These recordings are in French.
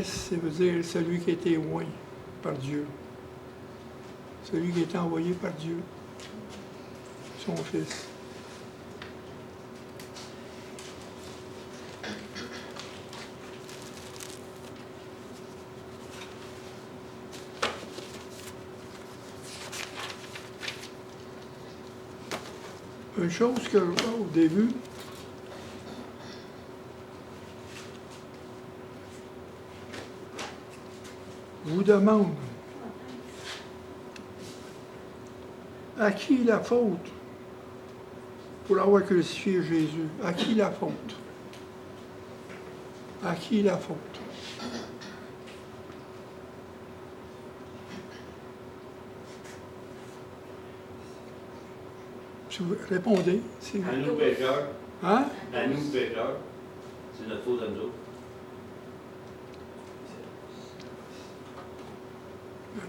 Ça veut dire celui qui a été oint par Dieu. Celui qui a été envoyé par Dieu, son Fils. Une chose que, au début, vous demande à qui la faute pour avoir crucifié Jésus? À qui la faute? À qui la faute? Si vous répondez. Si vous... À nous pécheurs. Hein? À nous pécheurs. C'est notre faute à nous autres.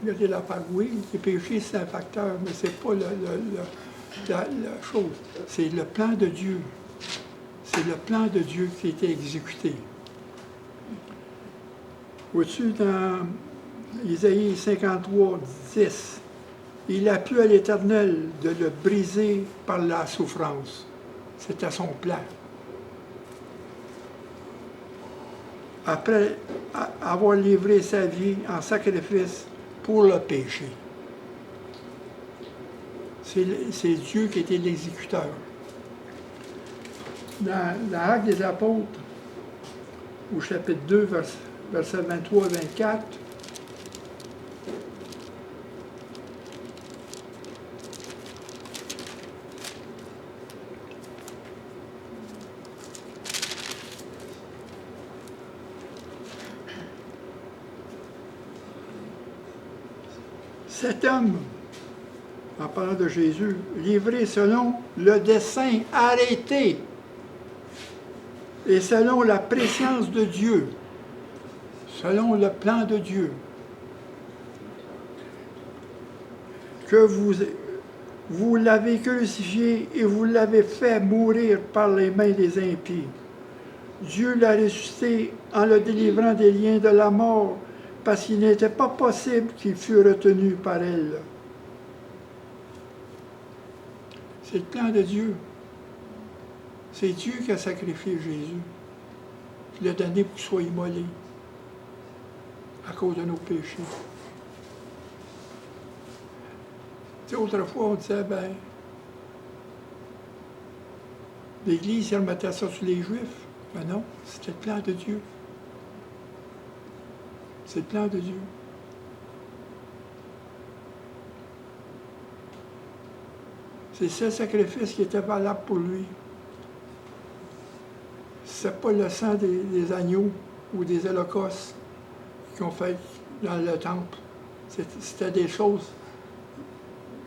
Regardez la part, oui, les péchés, c'est un facteur, mais ce n'est pas la chose. C'est le plan de Dieu. C'est le plan de Dieu qui a été exécuté. Au-dessus, dans Isaïe 53, 10, il a plu à l'Éternel de le briser par la souffrance. C'était son plan. Après avoir livré sa vie en sacrifice pour le péché. C'est Dieu qui était l'exécuteur. Dans l'Acte des Apôtres, au chapitre 2, versets 23 et 24, cet homme, en parlant de Jésus, livré selon le dessein arrêté et selon la préscience de Dieu, selon le plan de Dieu, que vous l'avez crucifié et vous l'avez fait mourir par les mains des impies. Dieu l'a ressuscité en le délivrant des liens de la mort, parce qu'il n'était pas possible qu'il fût retenu par elle. C'est le plan de Dieu. C'est Dieu qui a sacrifié Jésus. Il l'a donné pour qu'il soit immolé à cause de nos péchés. Tu sais, autrefois, on disait, ben, l'Église, elle mettait ça sur les Juifs. Ben non, c'était le plan de Dieu. C'est le plan de Dieu. C'est ce sacrifice qui était valable pour lui. Ce n'est pas le sang des agneaux ou des holocaustes qu'ils ont fait dans le temple. C'était des choses,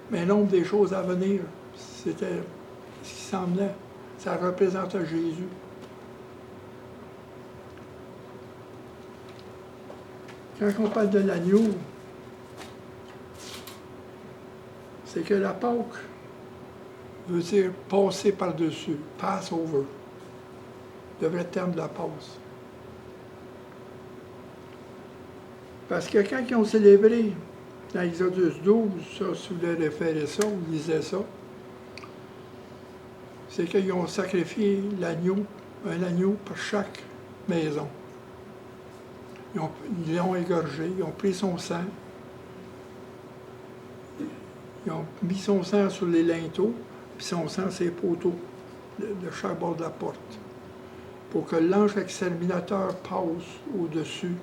mais l'ombre des choses à venir. C'était ce qui semblait. Ça représentait Jésus. Quand on parle de l'agneau, c'est que la Pâque veut dire passer par-dessus, pass over, le vrai terme de la passe. Parce que quand ils ont célébré dans Exodus 12, ça, si vous voulez référer ça, vous lisez ça, c'est qu'ils ont sacrifié l'agneau, un agneau pour chaque maison. Ils l'ont égorgé, ils ont pris son sang, ils ont mis son sang sur les linteaux, puis son sang sur les poteaux de chaque bord de la porte, pour que l'ange exterminateur passe au-dessus,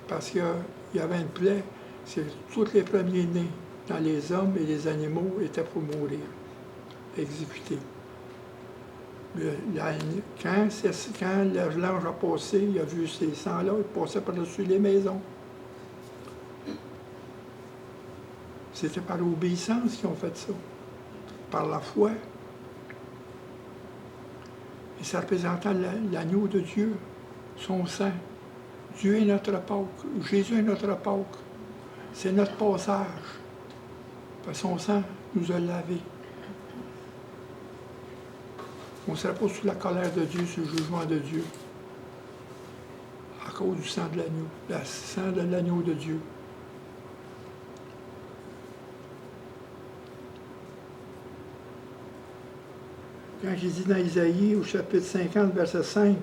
parce qu'il y avait une plaie, c'est tous les premiers-nés dans les hommes et les animaux étaient pour mourir, exécutés. Quand l'ange a passé, il a vu ces sangs-là, il passait par-dessus les maisons. C'était par l'obéissance qu'ils ont fait ça, par la foi. Et ça représentait l'agneau de Dieu, son sang. Dieu est notre Pâque, Jésus est notre Pâque. C'est notre passage. Parce que son sang nous a lavés. On ne serait pas sous la colère de Dieu, sous le jugement de Dieu. cause du sang de l'agneau, le sang de l'agneau de Dieu. Quand il dit dans Isaïe, au chapitre 50, verset 5,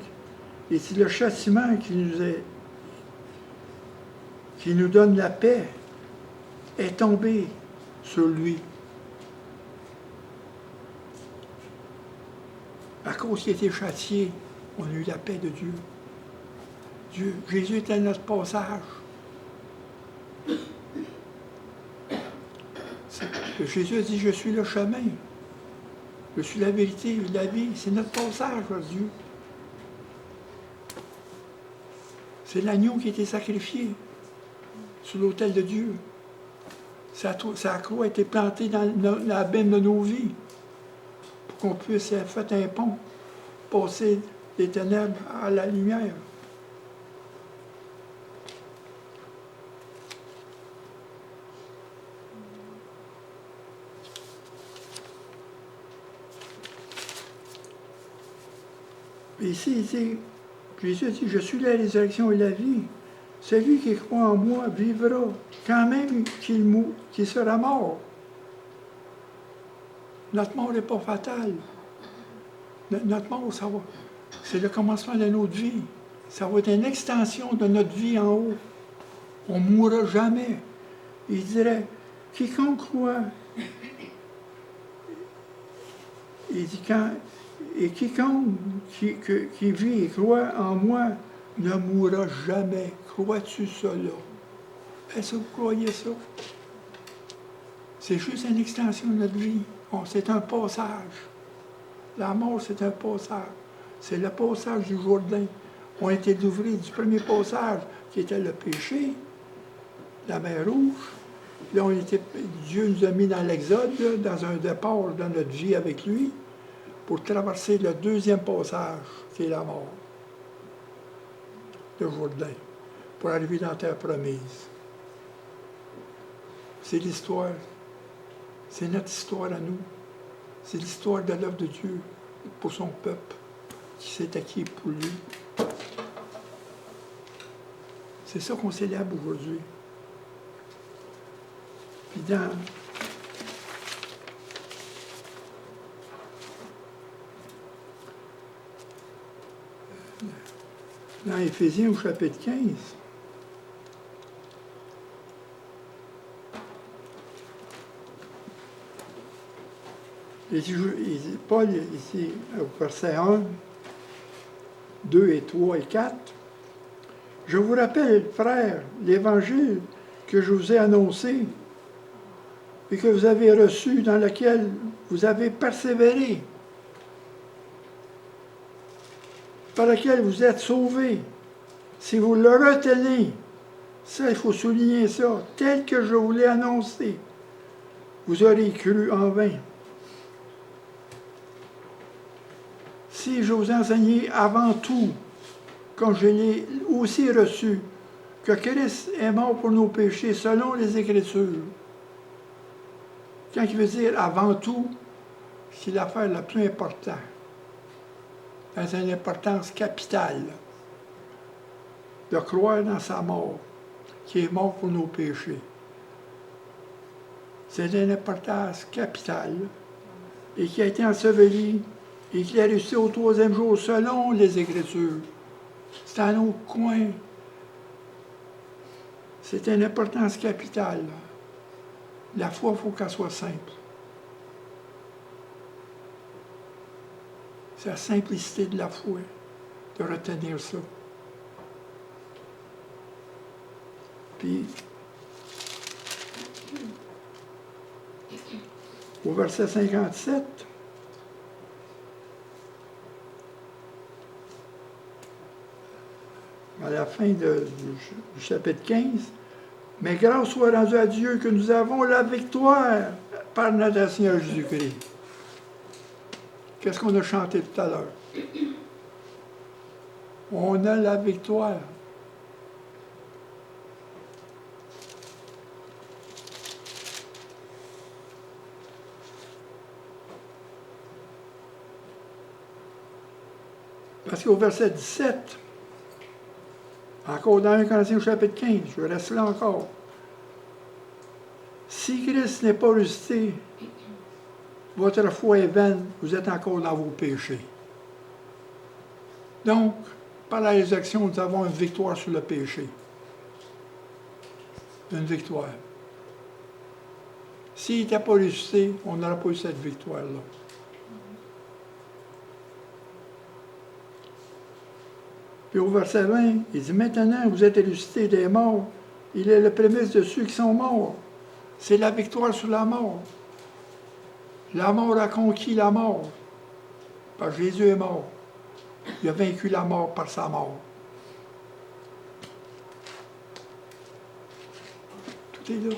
et c'est le châtiment qui nous donne la paix est tombé sur lui. À cause qu'il a été châtié, on a eu la paix de Dieu. Jésus est à notre passage. Jésus a dit, je suis le chemin. Je suis la vérité, la vie. C'est notre passage vers Dieu. C'est l'agneau qui a été sacrifié sur l'autel de Dieu. Sa croix a été plantée dans l'abîme de nos vies pour qu'on puisse faire un pont, passer des ténèbres à la lumière. Et ici, il dit, Jésus dit, je suis la résurrection et la vie. Celui qui croit en moi vivra, quand même qu'il sera mort. Notre mort n'est pas fatale. Notre mort, c'est le commencement de notre vie. Ça va être une extension de notre vie en haut. On ne mourra jamais. Il dirait, quiconque croit, il dit, quiconque qui vit et croit en moi ne mourra jamais. Crois-tu cela? Est-ce que vous croyez ça? C'est juste une extension de notre vie. C'est un passage. La mort, c'est un passage. C'est le passage du Jourdain. On a été délivrés du premier passage, qui était le péché, la mer Rouge. Là, Dieu nous a mis dans l'Exode, dans un départ dans notre vie avec lui, pour traverser le deuxième passage, qui est la mort, le Jourdain, pour arriver dans la terre promise. C'est l'histoire. C'est notre histoire à nous. C'est l'histoire de l'œuvre de Dieu pour son peuple qui s'est acquis pour lui. C'est ça qu'on célèbre aujourd'hui. Puis dans Éphésiens au chapitre 15, Paul, ici, au verset 1, 2 et 3 et 4, « Je vous rappelle, frères, l'évangile que je vous ai annoncé et que vous avez reçu, dans lequel vous avez persévéré, par lequel vous êtes sauvés, si vous le retenez, ça, il faut souligner ça, tel que je vous l'ai annoncé, vous aurez cru en vain. Si je vous enseignais avant tout, comme je l'ai aussi reçu, que Christ est mort pour nos péchés selon les Écritures. Quand il veut dire avant tout, c'est l'affaire la plus importante, dans une importance capitale, de croire dans sa mort, qui est mort pour nos péchés. C'est une importance capitale, et qui a été enseveli, et qui a ressuscité au troisième jour selon les Écritures. C'est à nos coins. C'est une importance capitale. La foi, il faut qu'elle soit simple. C'est la simplicité de la foi, de retenir ça. Puis, au verset 57, à la fin du chapitre 15, « Mais grâce soit rendue à Dieu que nous avons la victoire par notre Seigneur Jésus-Christ. » Qu'est-ce qu'on a chanté tout à l'heure? On a la victoire. Parce qu'au verset 17, Encore dans 1 Corinthiens chapitre 15, je reste là encore. Si Christ n'est pas ressuscité, votre foi est vaine, vous êtes encore dans vos péchés. Donc, par la résurrection, nous avons une victoire sur le péché. Une victoire. S'il n'était pas ressuscité, on n'aurait pas eu cette victoire-là. Puis au verset 20, il dit, maintenant vous êtes ressuscités des morts, il est le prémisse de ceux qui sont morts. C'est la victoire sur la mort. La mort a conquis la mort. Parce que Jésus est mort. Il a vaincu la mort par sa mort. Tout est là.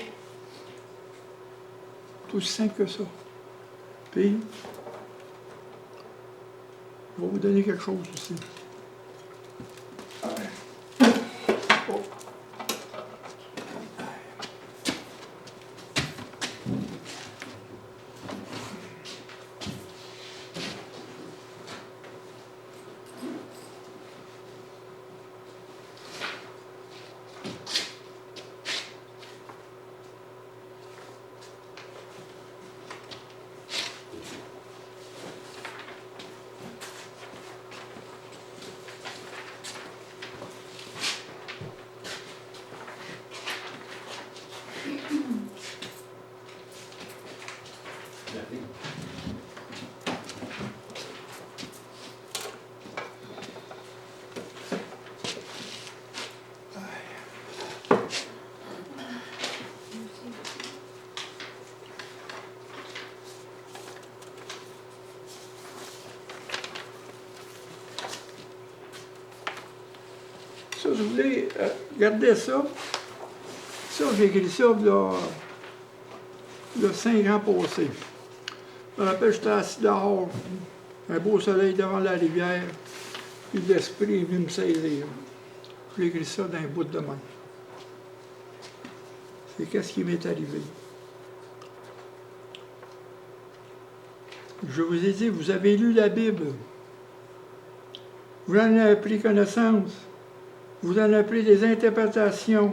Tout aussi simple que ça. Puis, je vais vous donner quelque chose aussi. Oh. Ça, je voulais garder ça. Ça, j'ai écrit ça le 5 ans passé. Je me rappelle, j'étais assis dehors, un beau soleil devant la rivière, puis l'esprit est venu me saisir. J'ai écrit ça d'un bout de main. C'est qu'est-ce qui m'est arrivé. Je vous ai dit, vous avez lu la Bible. Vous en avez pris connaissance. Vous en avez pris des interprétations.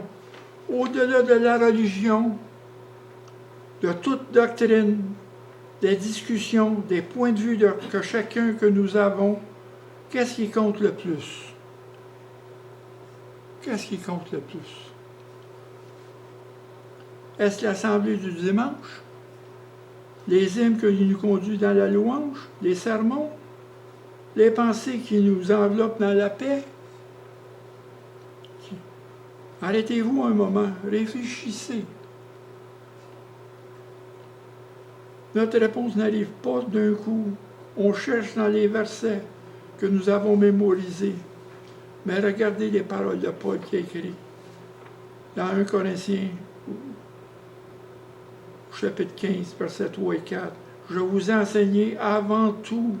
Au-delà de la religion, de toute doctrine, des discussions, des points de vue que chacun que nous avons, qu'est-ce qui compte le plus? Qu'est-ce qui compte le plus? Est-ce l'assemblée du dimanche? Les hymnes qui nous conduisent dans la louange? Les sermons? Les pensées qui nous enveloppent dans la paix? Arrêtez-vous un moment, réfléchissez. Notre réponse n'arrive pas d'un coup. On cherche dans les versets que nous avons mémorisés. Mais regardez les paroles de Paul qui a écrit dans 1 Corinthiens, chapitre 15, versets 3 et 4. Je vous ai enseigné avant tout,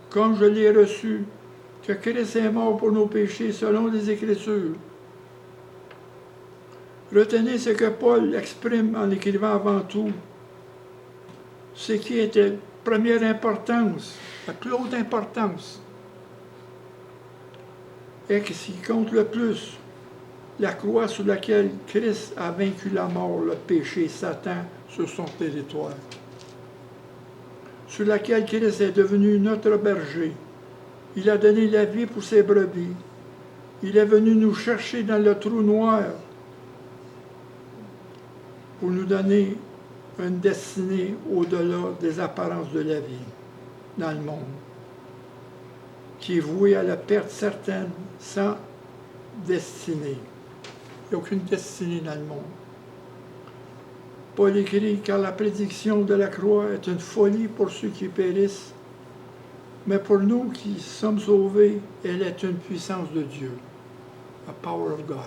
comme je l'ai reçu, que Christ est mort pour nos péchés selon les Écritures. Retenez ce que Paul exprime en écrivant avant tout. Ce qui était de première importance, la plus haute importance, et ce qui compte le plus, la croix sur laquelle Christ a vaincu la mort, le péché, Satan sur son territoire, sur laquelle Christ est devenu notre berger. Il a donné la vie pour ses brebis. Il est venu nous chercher dans le trou noir pour nous donner une destinée au-delà des apparences de la vie dans le monde, qui est vouée à la perte certaine, sans destinée. Il n'y a aucune destinée dans le monde. Paul écrit, car la prédiction de la croix est une folie pour ceux qui périssent, mais pour nous qui sommes sauvés, elle est une puissance de Dieu, a power of God.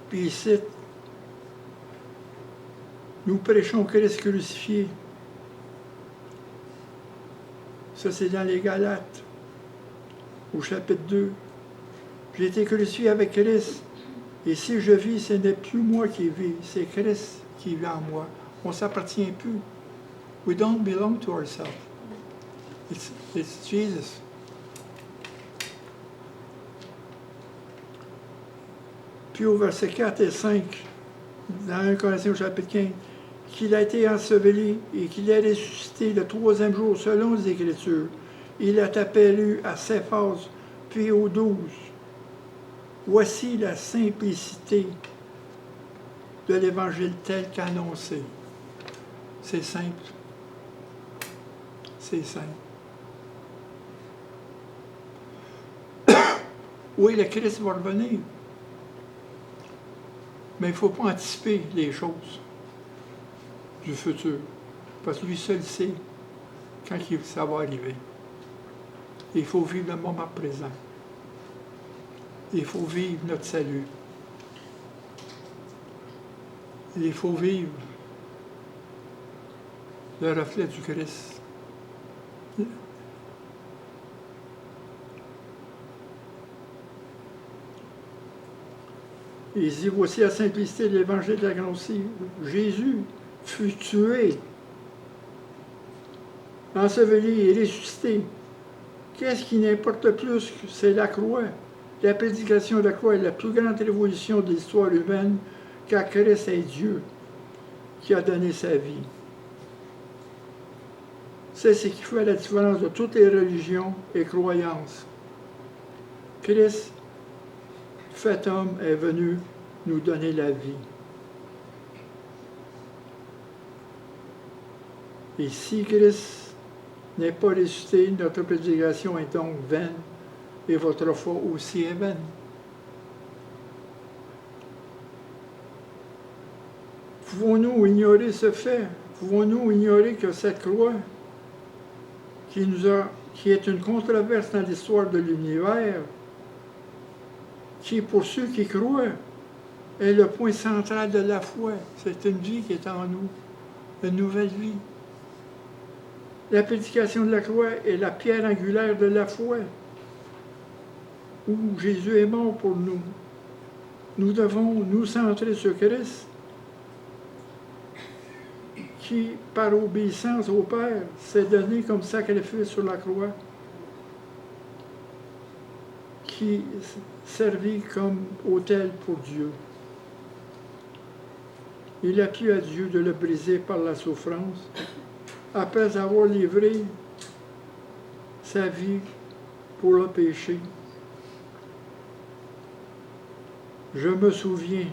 Puis ici, nous prêchons Christ crucifié. Ça, c'est dans les Galates, au chapitre 2. J'ai été crucifié avec Christ, et si je vis, ce n'est plus moi qui vis, c'est Christ qui vit en moi. On ne s'appartient plus. We don't belong to ourselves. It's Jesus. Puis au verset 4 et 5, dans 1 Corinthiens au chapitre 15, qu'il a été enseveli et qu'il est ressuscité le troisième jour selon les Écritures. Il est apparu à Céphas, puis aux 12. Voici la simplicité de l'Évangile tel qu'annoncé. C'est simple. C'est simple. Oui, le Christ va revenir. Mais il ne faut pas anticiper les choses du futur. Parce que lui seul sait quand ça va arriver. Il faut vivre le moment présent. Il faut vivre notre salut. Il faut vivre le reflet du Christ. Il dit voici la simplicité de l'évangile de la grâce. Jésus fut tué, enseveli et ressuscité. Qu'est-ce qui n'importe plus? C'est la croix. La prédication de la croix est la plus grande révolution de l'histoire humaine, car Christ est Dieu qui a donné sa vie. C'est ce qui fait la différence de toutes les religions et croyances. Christ, fait homme, est venu nous donner la vie. Et si Christ n'est pas ressuscité, notre prédication est donc vaine et votre foi aussi est vaine. Pouvons-nous ignorer ce fait? Pouvons-nous ignorer que cette croix, qui est une controverse dans l'histoire de l'univers, qui, pour ceux qui croient, est le point central de la foi? C'est une vie qui est en nous, une nouvelle vie. La prédication de la croix est la pierre angulaire de la foi, où Jésus est mort pour nous. Nous devons nous centrer sur Christ, qui, par obéissance au Père, s'est donné comme sacrifice sur la croix, qui servit comme autel pour Dieu. Il a plu à Dieu de le briser par la souffrance, après avoir livré sa vie pour le péché. Je me souviens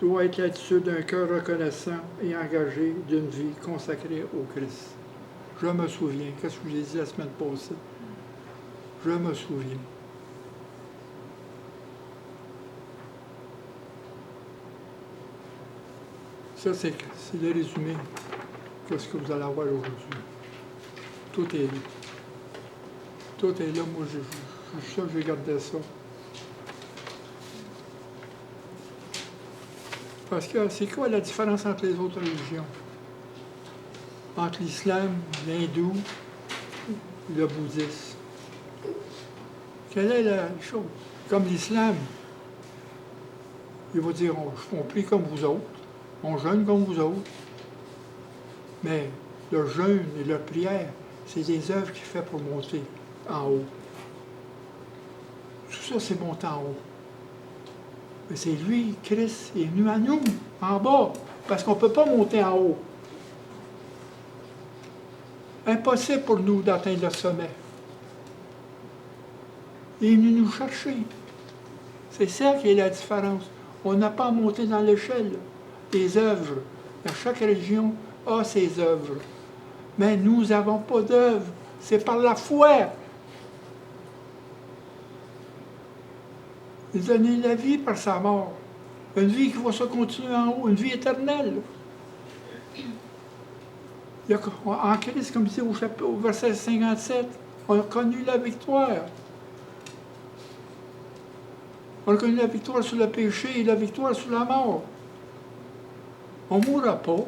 doit être l'attitude d'un cœur reconnaissant et engagé d'une vie consacrée au Christ. Je me souviens. Qu'est-ce que j'ai dit la semaine passée? Je me souviens. Ça, c'est le résumé de ce que vous allez avoir aujourd'hui. Tout est là. Tout est là. Moi, je vais garder ça. Parce que c'est quoi la différence entre les autres religions? Entre l'islam, l'hindou, le bouddhisme. Quelle est la chose? Comme l'islam, il va dire, on prie comme vous autres, on jeûne comme vous autres, mais le jeûne et la prière, c'est des œuvres qu'il fait pour monter en haut. Tout ça, c'est monter en haut. Mais c'est lui, Christ, est venu à nous, en bas, parce qu'on ne peut pas monter en haut. Impossible pour nous d'atteindre le sommet. Il est venu nous chercher. C'est ça qui est la différence. On n'a pas à monter dans l'échelle des œuvres. Chaque religion a ses œuvres. Mais nous n'avons pas d'œuvres. C'est par la foi. Il a donné la vie par sa mort. Une vie qui va se continuer en haut, une vie éternelle. En Christ, comme dit au verset 57, on a connu la victoire. On a connu la victoire sur le péché et la victoire sur la mort. On ne mourra pas.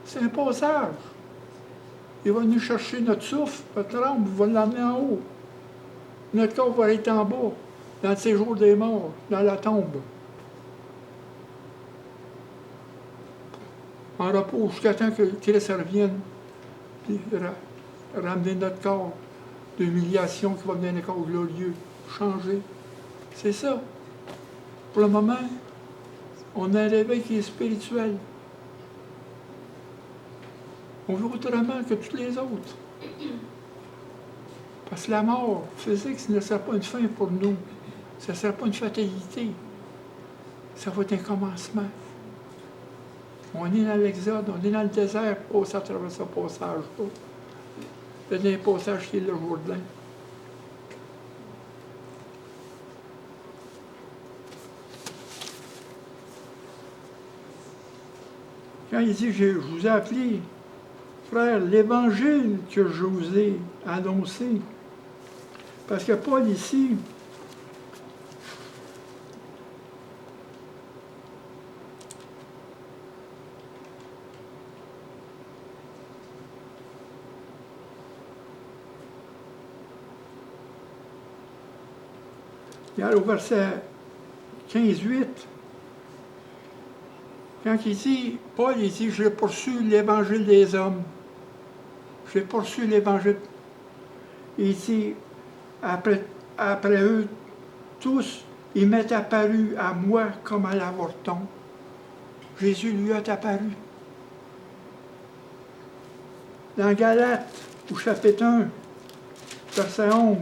C'est un passage. Il va nous chercher notre souffle, notre âme, il va l'emmener en haut. Notre corps va être en bas, dans le séjour des morts, dans la tombe. en repos jusqu'à temps que Christ revienne, puis ramener notre corps d'humiliation qui va devenir un corps glorieux, changer. C'est ça. Pour le moment, on a un réveil qui est spirituel. On veut autrement que tous les autres. Parce que la mort physique, ce ne sera pas une fin pour nous. Ce ne sera pas une fatalité. Ça va être un commencement. On est dans l'exode, on est dans le désert, passe à travers ce passage-là. Le dernier passage qui est le Jourdain. Quand il dit, je vous ai appelé, frère, l'évangile que je vous ai annoncé, parce que Paul ici, au verset 15-8, quand il dit, Paul il dit, j'ai poursuivi l'évangile des hommes. J'ai poursuivi l'évangile. Il dit, après eux tous, il m'est apparu à moi comme à l'avorton. Jésus lui est apparu. Dans Galates, au chapitre 1, verset 11.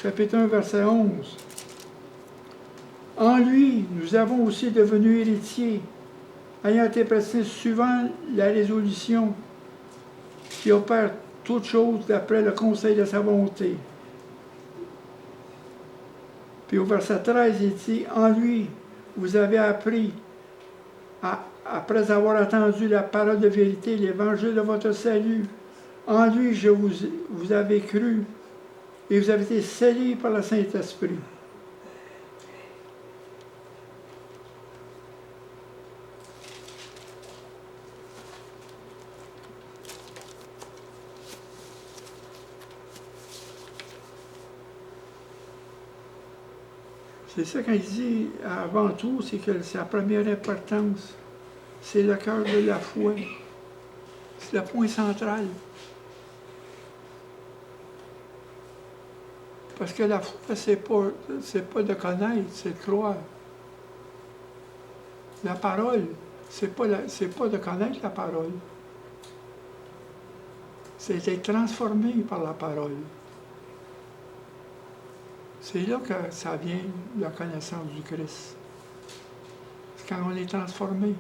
Chapitre 1, verset 11. En lui, nous avons aussi devenu héritiers, ayant été placés suivant la résolution qui opère toutes choses d'après le conseil de sa volonté. Puis au verset 13, il dit, en lui, vous avez appris, après avoir entendu la parole de vérité, l'évangile de votre salut, en lui, vous avez cru, et vous avez été scellés par le Saint-Esprit. C'est ça quand il dit, avant tout, c'est que sa première importance, c'est le cœur de la foi. C'est le point central. Parce que la foi, c'est pas de connaître, c'est de croire. La parole, c'est pas de connaître la parole. C'est d'être transformé par la parole. C'est là que ça vient, la connaissance du Christ. C'est quand on est transformé.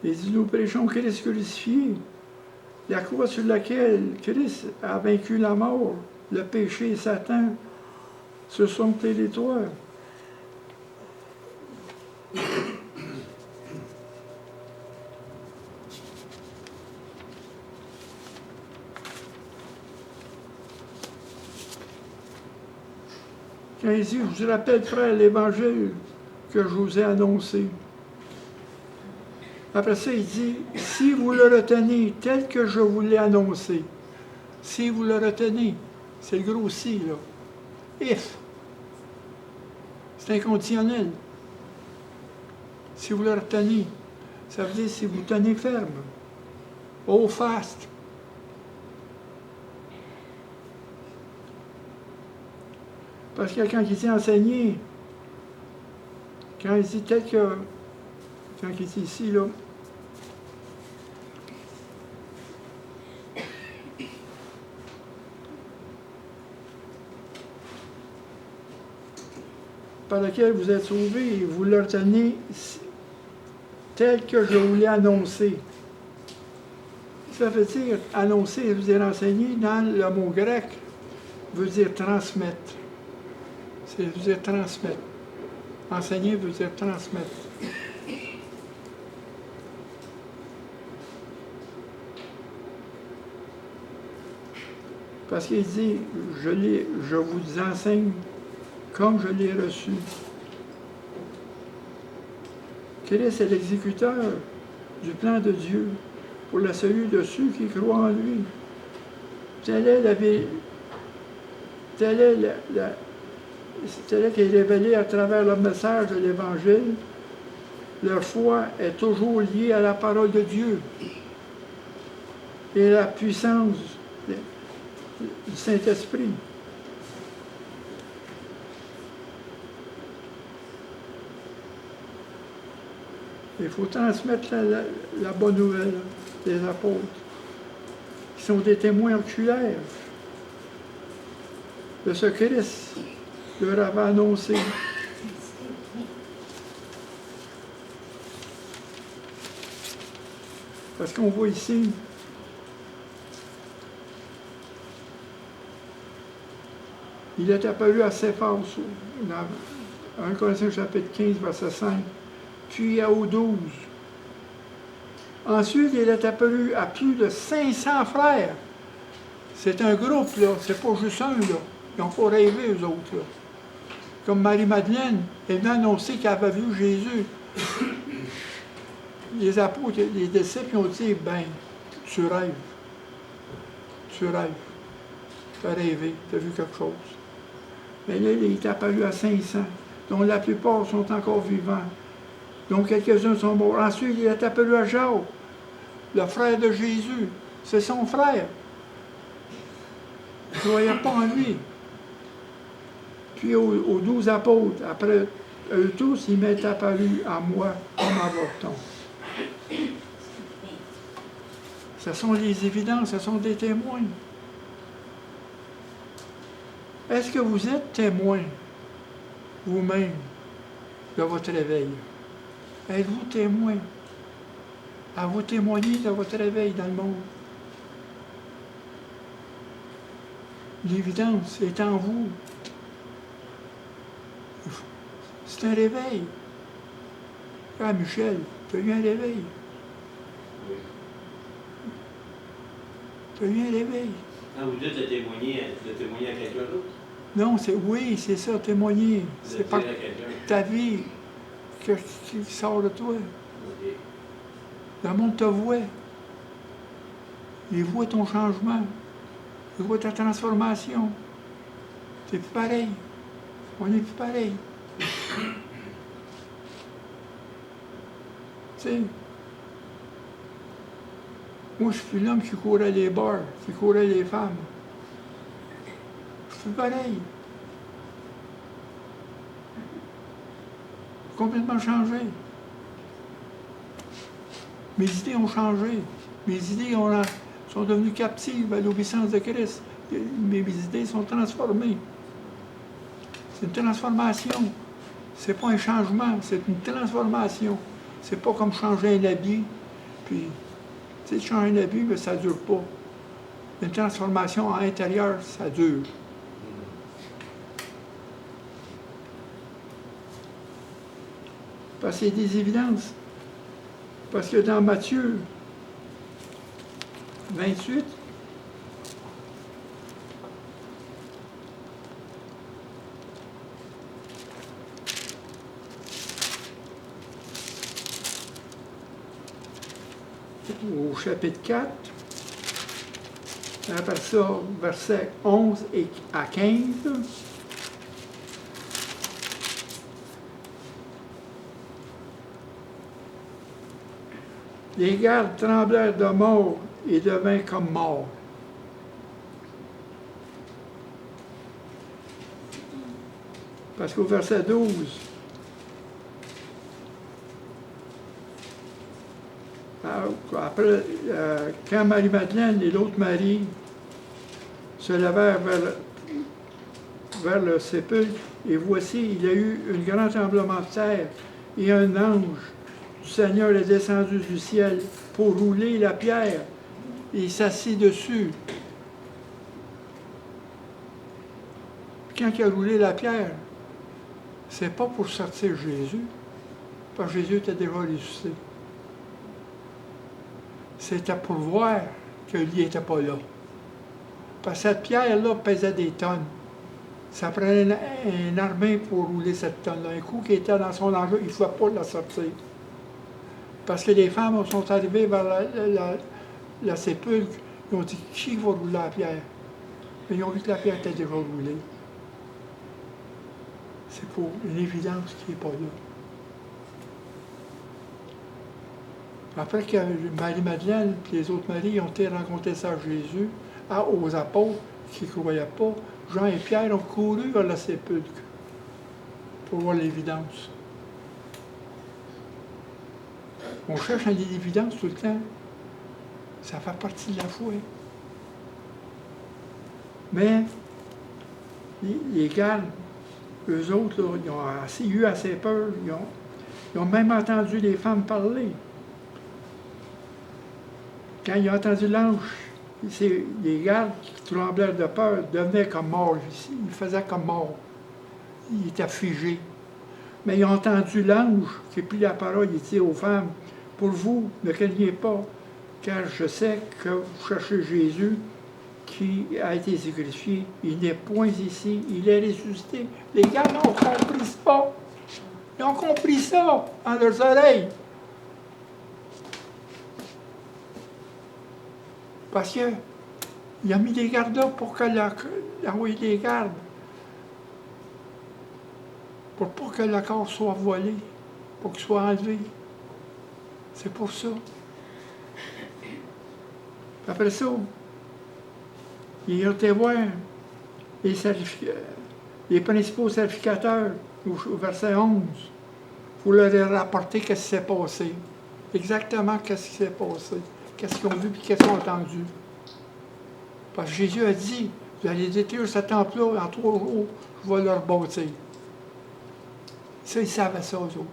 Il dit, nous prêchons Christ crucifié, la croix sur laquelle Christ a vaincu la mort, le péché et Satan, ce sont territoires. Quand il dit, je vous rappelle, frère, l'évangile que je vous ai annoncé. Après ça, il dit, si vous le retenez tel que je vous l'ai annoncé, si vous le retenez, c'est le gros si, là. If. C'est inconditionnel. Si vous le retenez, ça veut dire si vous tenez ferme. Hold fast. Parce que quand il dit enseigner, quand il dit tel que, quand il dit ici, là, par lequel vous êtes sauvés, et vous le retenez tel que je vous l'ai annoncé. Ça veut dire annoncer, ça veut dire enseigner, dans le mot grec, veut dire transmettre. Ça veut dire transmettre. Enseigner veut dire transmettre. Parce qu'il dit, je vous enseigne comme je l'ai reçu. Christ est l'exécuteur du plan de Dieu. pour le salut de ceux qui croient en lui. Telle est qui est révélée à travers le message de l'Évangile. Leur foi est toujours liée à la parole de Dieu et à la puissance du Saint-Esprit. Il faut transmettre la bonne nouvelle des apôtres, qui sont des témoins oculaires de ce Christ leur avait annoncé. Parce qu'on voit ici, il est apparu à Céphas, dans 1 Corinthiens chapitre 15, verset 5, puis aux 12. Ensuite, il est apparu à plus de 500 frères. C'est un groupe, là, c'est pas juste un, là. Ils n'ont pas rêvé, eux autres, là. Comme Marie-Madeleine, elle venait annoncer qu'elle avait vu Jésus. Les apôtres, les disciples ont dit, ben, tu rêves. Tu rêves. Tu as rêvé, tu as vu quelque chose. Mais là, il est apparu à 500, dont la plupart sont encore vivants. Donc, quelques-uns sont morts. Ensuite, il est apparu à Jacques, le frère de Jésus. C'est son frère. Il ne croyait pas en lui. Puis aux 12 apôtres, après eux tous, il m'est apparu à moi comme avorton. Ce sont les évidences, ce sont des témoins. Est-ce que vous êtes témoin vous-même de votre réveil? Êtes-vous témoin? À vous témoigner de votre réveil dans le monde? L'évidence est en vous. C'est un réveil. Ah, Michel, tu as eu un réveil. Oui. Tu as eu un réveil. Quand vous dites de témoigner à quelqu'un d'autre? Non, oui, c'est ça, témoigner. C'est pas ta vie qui sort de toi. Okay. Le monde te voit. Il voit ton changement. Il voit ta transformation. C'est plus pareil. On est plus pareil. Tu sais, moi, je suis l'homme qui courait les bars, qui courait les femmes. Je suis pareil. Complètement changé. Mes idées ont changé. Mes idées sont devenues captives à l'obéissance de Christ. Mes idées sont transformées. C'est une transformation. C'est pas un changement, c'est une transformation. C'est pas comme changer un habit, puis, tu sais, changer un habit, mais ça dure pas. Une transformation à l'intérieur, ça dure. Parce qu'il y a des évidences. Parce que dans Matthieu 28, au chapitre 4, après ça, versets 11 à 15, les gardes tremblèrent de mort et devinrent comme morts. Parce qu'au verset 12, après, quand Marie-Madeleine et l'autre Marie se levèrent vers le sépulcre, et voici, il y a eu un grand tremblement de terre, et un ange du Seigneur est descendu du ciel pour rouler la pierre, et il s'assit dessus. Quand il a roulé la pierre, c'est pas pour sortir Jésus, parce que Jésus était déjà ressuscité. C'était pour voir que lui n'était pas là. Parce que cette pierre-là pesait des tonnes. Ça prenait une armée pour rouler cette tonne-là. Un coup qui était dans son enjeu, il ne pouvait pas la sortir. Parce que les femmes sont arrivées vers le sépulcre, ils ont dit, qui va rouler la pierre? Mais ils ont vu que la pierre était déjà roulée. C'est pour une évidence qui n'est pas là. Après que Marie-Madeleine et les autres Maries ont été rencontrer ça à Jésus, aux apôtres qui ne croyaient pas, Jean et Pierre ont couru vers le sépulcre pour voir l'évidence. On cherche une évidence tout le temps. Ça fait partie de la foi. Mais les gardes, eux autres, là, ils ont eu assez peur. Ils ont même entendu les femmes parler. Quand ils ont entendu l'ange, les gardes qui tremblèrent de peur devenaient comme morts. Ils faisaient comme morts. Ils étaient figés. Mais ils ont entendu l'ange qui a pris la parole. Il dit aux femmes, pour vous, ne craignez pas, car je sais que vous cherchez Jésus qui a été sacrifié. Il n'est point ici, il est ressuscité. Les gardes ont compris ça. Ils ont compris ça dans leurs oreilles. Parce qu'il a mis des gardes là pour envoyer des gardes. Pour pas que le corps soit volé, pour qu'il soit enlevé. C'est pour ça. Après ça, il a été voir les principaux sacrificateurs au verset 11 pour leur rapporter ce qui s'est passé. Exactement ce qui s'est passé. Qu'est-ce qu'ils ont vu et qu'est-ce qu'ils ont entendu. Parce que Jésus a dit, vous allez détruire ce temple-là, en 3 jours, je vais leur bâtir. Ça, ils savaient ça, eux autres.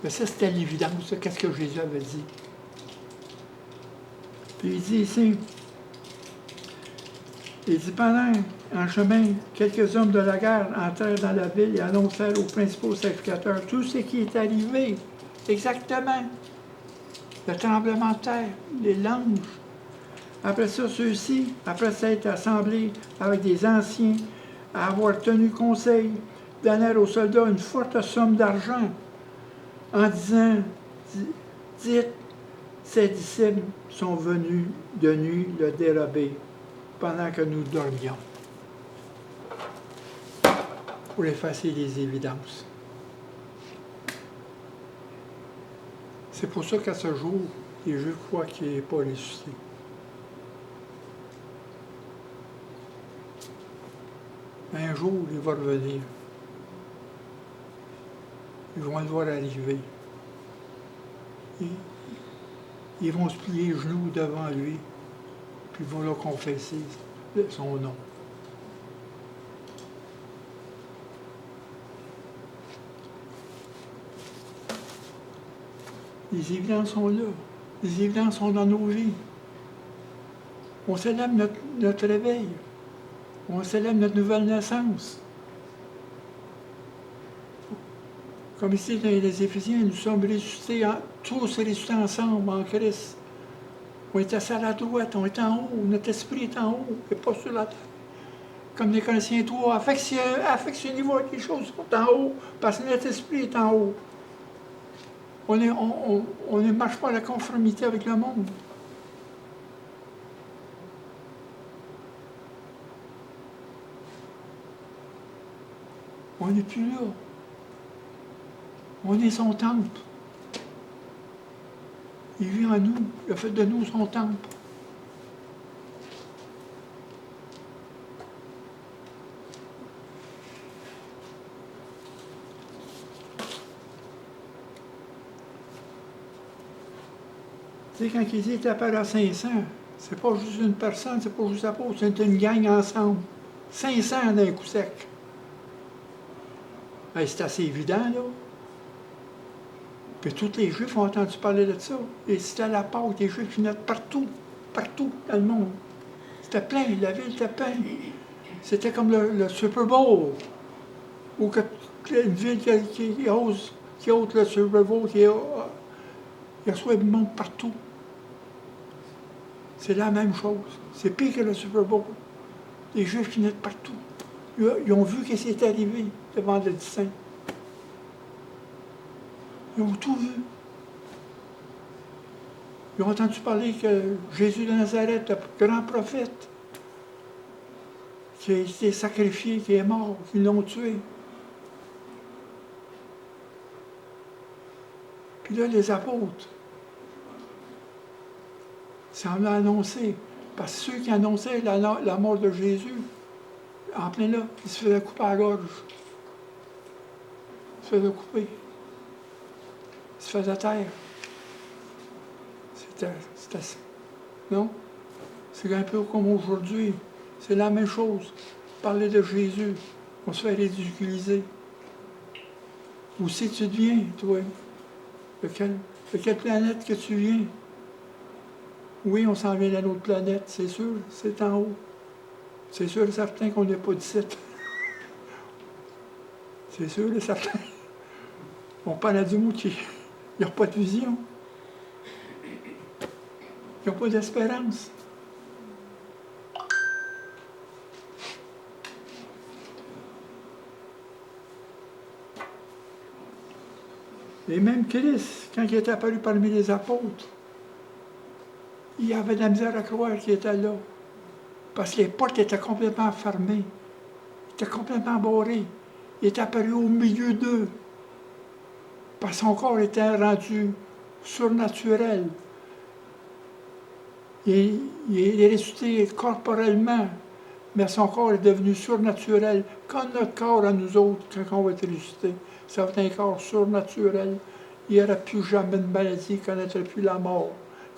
Mais ça, c'était l'évidence, qu'est-ce que Jésus avait dit. Puis il dit ici, il dit, pendant en chemin, quelques hommes de la guerre entrèrent dans la ville et annoncèrent aux principaux sacrificateurs tout ce qui est arrivé. Exactement. Le tremblement de terre, les langes. Après ça, ceux-ci, après s'être assemblés avec des anciens, à avoir tenu conseil, donnèrent aux soldats une forte somme d'argent en disant, dites, ces disciples sont venus de nuit le dérober pendant que nous dormions. Pour effacer les évidences. C'est pour ça qu'à ce jour, les Juifs croient qu'il n'est pas ressuscité. Mais un jour, il va revenir. Ils vont le voir arriver. Ils vont se plier les genoux devant lui, puis ils vont leur confesser son nom. Les évidences sont là. Les évidences sont dans nos vies. On célèbre notre réveil. On célèbre notre nouvelle naissance. Comme ici dans les Éphésiens, nous sommes ressuscités, tous ressuscités ensemble en Christ. On est assis à la droite, on est en haut, notre esprit est en haut, et pas sur la terre. Comme les Corinthiens 3, affectionnez-vous avec les choses qui sont en haut, parce que notre esprit est en haut. On ne marche pas à la conformité avec le monde. On n'est plus là. On est son temple. Il vit en nous. Il a fait de nous son temple. Tu sais, quand il dit qu'il apparaît à 500, c'est pas juste une personne, c'est pas juste l'apôtre, c'est une gang ensemble. 500 d'un coup sec. Hey, c'est assez évident, là. Puis tous les Juifs ont entendu parler de ça. Et c'était la Pâque, les Juifs venaient partout dans le monde. C'était plein, la ville était pleine. C'était comme le Super Bowl. Ou une ville qui ose le Super Bowl, qui reçoit du monde partout. C'est la même chose. C'est pire que le Super Bowl. Les Juifs venaient de partout. Ils ont vu ce qui est arrivé le vendredi saint. Ils ont tout vu. Ils ont entendu parler que Jésus de Nazareth, le grand prophète, qui a été sacrifié, qui est mort, qu'ils l'ont tué. Puis là, les apôtres, ça en a annoncé. Parce que ceux qui annonçaient la mort de Jésus, en plein là, ils se faisaient couper à la gorge. Ils se faisaient couper. Ils se faisaient taire. C'était ça. Non? C'est un peu comme aujourd'hui. C'est la même chose. Parler de Jésus, on se fait ridiculiser. Où c'est que tu viens, toi? De quelle planète que tu viens? Oui, on s'en vient d'une autre planète, c'est sûr, c'est en haut. C'est sûr et certain qu'on n'est pas d'ici. C'est sûr et certain. On parle à du mot qui n'y a pas de vision. Il n'y a pas d'espérance. Et même Christ, quand il est apparu parmi les apôtres, il avait de la misère à croire qu'il était là. Parce que les portes étaient complètement fermées. Il était complètement barré. Il est apparu au milieu d'eux. Parce que son corps était rendu surnaturel. Il est ressuscité corporellement, mais son corps est devenu surnaturel, comme notre corps à nous autres, quand on va être ressuscité. Ça va être un corps surnaturel. Il n'y aurait plus jamais de maladie, il ne connaîtrait plus la mort,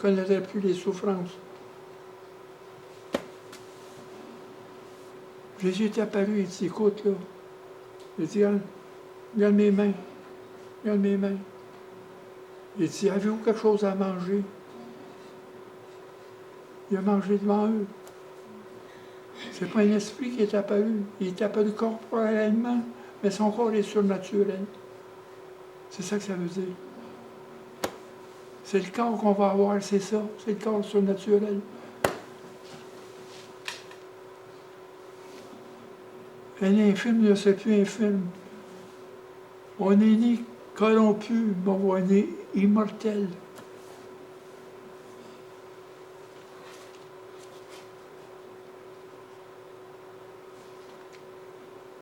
il ne connaîtrait plus les souffrances. Jésus est apparu, il dit, écoute, là. Il dit, regarde mes mains, regarde mes mains. Il dit, avez-vous quelque chose à manger? Il a mangé devant eux. C'est pas un esprit qui est apparu. Il est apparu corporellement, mais son corps est surnaturel. C'est ça que ça veut dire. C'est le corps qu'on va avoir, c'est ça. C'est le corps surnaturel. Un infime ne sait plus infime. On est né corrompu, mais on est immortel.